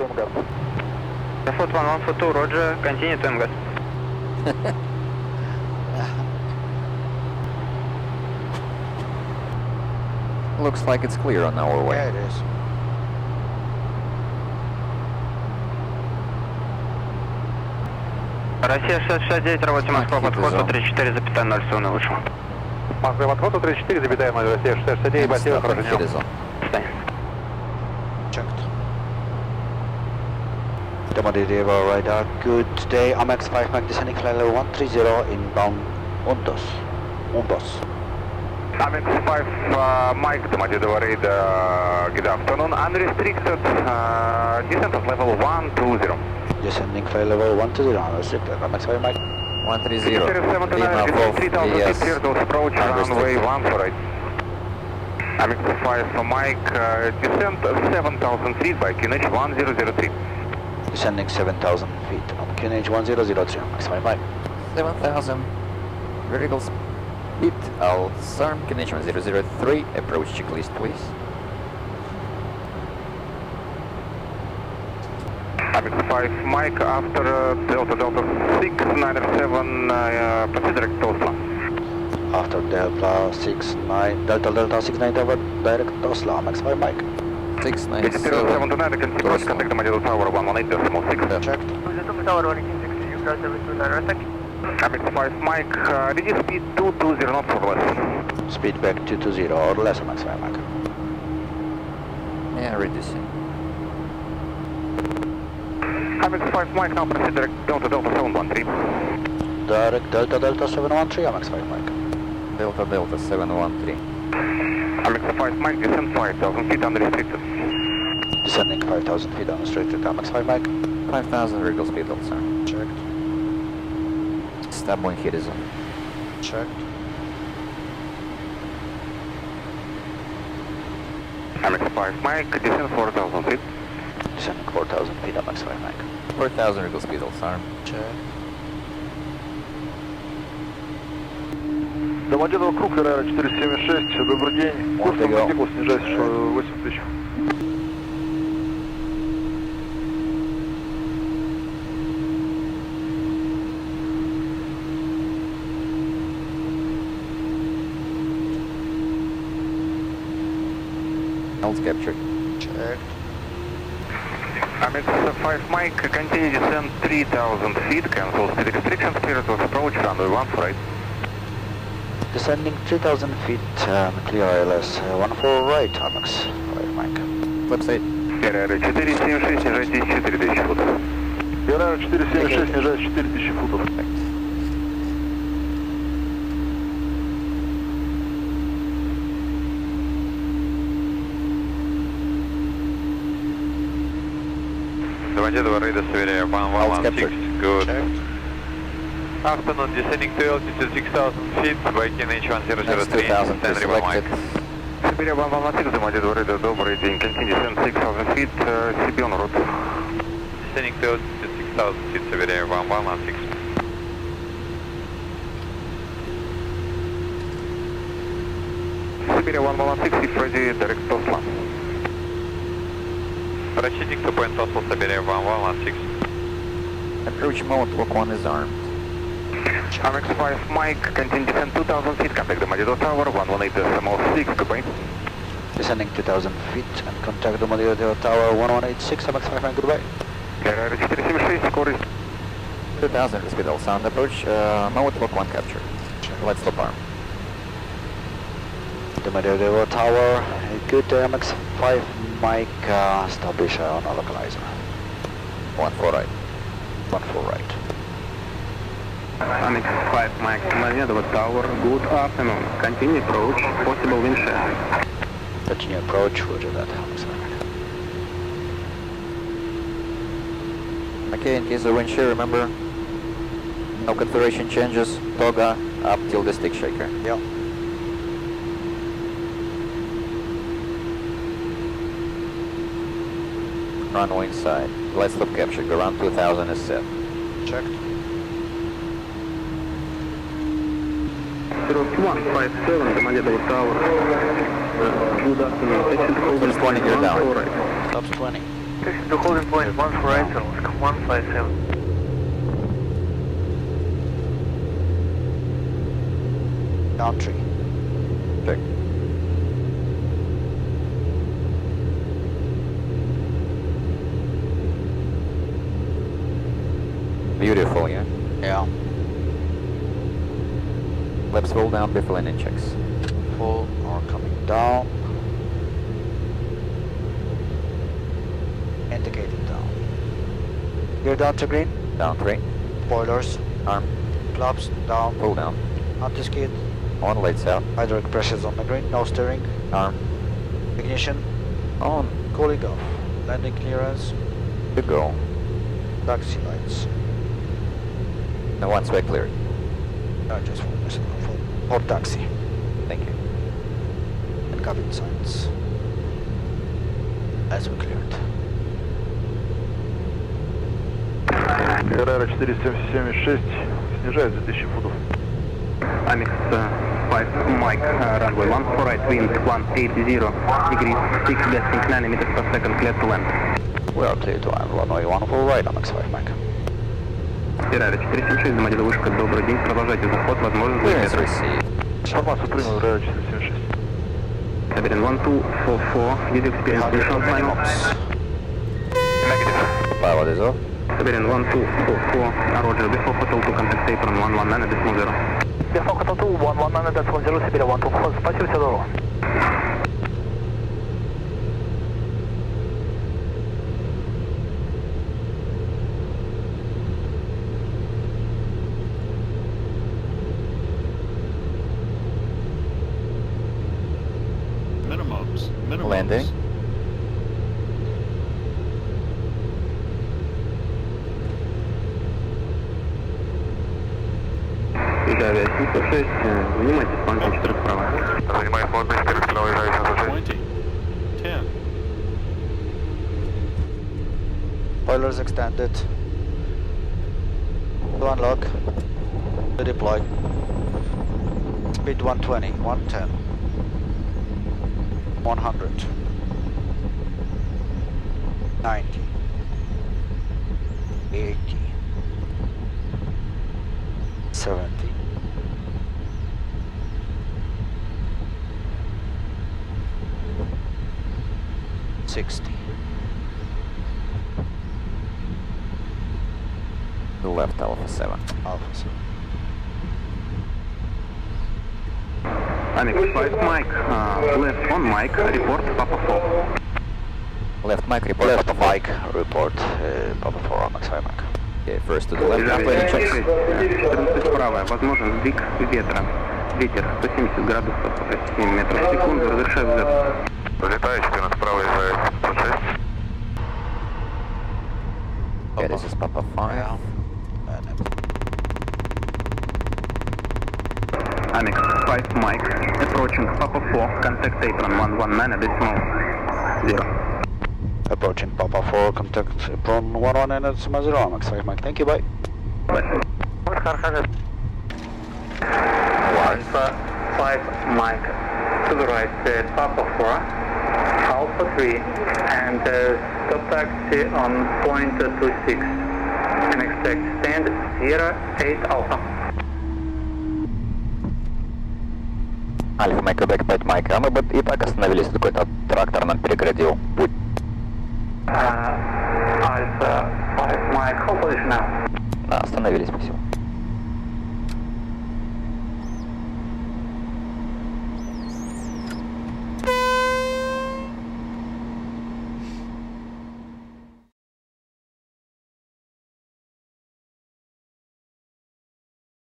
МГАС. Foot 1, foot 2, roger, continue to MGAS. Looks like it's clear on our way. Yeah, it is. Россия 669, работе Москва, подход 134,0 на лучшем. Москва, подход 134,0, Россия 669, Бассейн, хорошо, днем. Встань. Checked. Domodedovo radar, good day. Amex 5 Mike descending flight level 130 inbound Untos. Amex 5 Mike, Domodedovo radar, good afternoon. Unrestricted, descent of level 120. Descending flight level 120, unrestricted. Amex 5 Mike. 130. 79, Lima 3000 yes. feet, clear to approach, runway 1 for right. Amex 5 Mike, descent 7000 feet by QNH 1003. Descending 7,000 feet on QNH 1003. Amex 5 Mike. 7,000 vertical speed. I'll disarm connection 003. Approach checklist, please. Amex 5 Mike, after Delta 697, proceed direct to Oslo. After Delta 69, Delta 69 direct to Oslo. Amex 5 Mike. 697. 729, can see approach, contact Domodedovo Tower 118.6. Checked. Amex 5 Mike, ready speed 220 knots or less. Speed back 220 or less. Amex 5 Mike. Yeah, reducing. Amex 5 Mike, now proceed direct Delta 713. Direct Delta 713. Amex 5 Mike. Delta 713. Amex 5 Mike, descend 5000 feet unrestricted. Descending 5,000 feet unrestricted. Amex 5 Mike. 5,000 vertical speed, sir. Checked. Stubborn hit is on. Checked. Amex 5 Mike, descend 4000 feet. Descending 4,000 feet. Amex 5 Mike. 4,000 vertical speed, sir. Check. Домодедово круг, РР 476, добрый день. Курс на Москову, снижайся 8000. Else captured. Checked. Amex 5 Mike, continue descend 3000 feet, cancel speed restrictions, clear to approach, runway 1 for right. Descending 3,000 feet, clear ILS 14 right. Amex 5 Mike. Flip side. РР 476, снижайтесь 4000 футов. РР 476, снижайся 4000 футов. Домодедово радио Северия 1116, good. Afternoon, descending to altitude 6000 feet by QNH 1003, stand river Mike. Сибирия 1116, Домодедово радио, добрый день, continue descend 6000 feet, CB on route. Descending to altitude 6000 feet, Сибирия 1116. Сибирия 1116, if ready, direct to Oslo. Proceeding to point Oslo, Siberia 1116. Approach mode, lock 1 is armed. Amex 5 Mike, continue descend 2000 feet, contact Domodedovo Tower 118.6, goodbye. Descending 2,000 feet and contact Domodedovo Tower 1186. Amex 5 Mike. Goodbye. РР 476, скорость. 2,000 speed, sound approach. Mode, lock 1 capture. Let's stop arm. Domodedovo Tower. Good day. Amex 5 Mike. Establish on a localizer. 14 right. 14 right. Amex 5 Mike, Domodedovo Tower, good afternoon. Continue approach, possible wind shear. Continue approach. Roger that. Amex 5 Mike. Okay, in case of wind shear, remember, no configuration changes, toga up till the stick shaker. Yeah. Runway inside. Let's stop capture, go around 2000 is set. Checked. 0157, Domodedovo Tower. Good afternoon. Exit First 20, you're down. Stops 20. Taxi to holding point 148, 157. Down 3. Check. Beautiful, yeah? Yeah. Flaps roll down before landing checks. Full or coming down. Indicating down. Gear down to green. Down 3. Spoilers. Arm. Flaps down. Pull down. Anti-skid. On, lights out. Hydraulic pressures on the green. No steering. Arm. Ignition. On. Cooling off. Landing clearance. Good go. Taxi lights. Now once we're cleared. Just for taxi. Thank you. And cabin signs. As we cleared. Carrera 4776, снижает за 1000 футов. Amex 5 Mike, runway 14 right, wind 180 degrees, 6 descent 9 meters per second, clear to land. We are clear to land, runway 14 right, Amex 5 Mike. Carrera 476, Домодедово вышка, добрый день, продолжайте заход, возможно, Clearance будет received. Информацию принял, Carrera 476. Sabrin 1244, did you experience visual final? Pilot is off. Sabrin 1244, Roger, before hotel to contact APRON 119.0. Before hotel to 119.0, Сибирь 124, спасибо, всего доброго. Landing. Италия 706, занимайте планку 4 вправо. Занимай флот 4 вправо, езжай 706. 10. Spoilers extended. To unlock. To deploy. Speed 120, 110. 100. 90. 80. 70. 60. The left Alpha 7. Alpha 7. Amex 5 Mike, left on Mike, report Papa 4. Left mic report. Left mic report, Papa 4 Amex 5 Mike. Okay, first to the left. Landing checks. 14 вправо, возможен сдвиг ветра. Ветер 170 градусов, 7 метров в секунду, разрешаю взлет. Взлетаю 14 вправо, езжай 706. Okay, this is Papa 5. Yeah. Amex 5 Mike, approaching Papa 4, contact APRON 119.0. Approaching Papa 4, contact APRON 119.0 Amex 5 Mike. Thank you, bye. Alpha 5 Mike, to the right, Papa 4, Alpha 3, and stop taxi on point 26. And expect stand Sierra 8 Alpha. Альфа Майк, Квебек 5 Майк. А мы бы и так остановились, какой-то трактор нам переградил путь. Alpha 5 Mike, hold position now. Да, остановились мы все.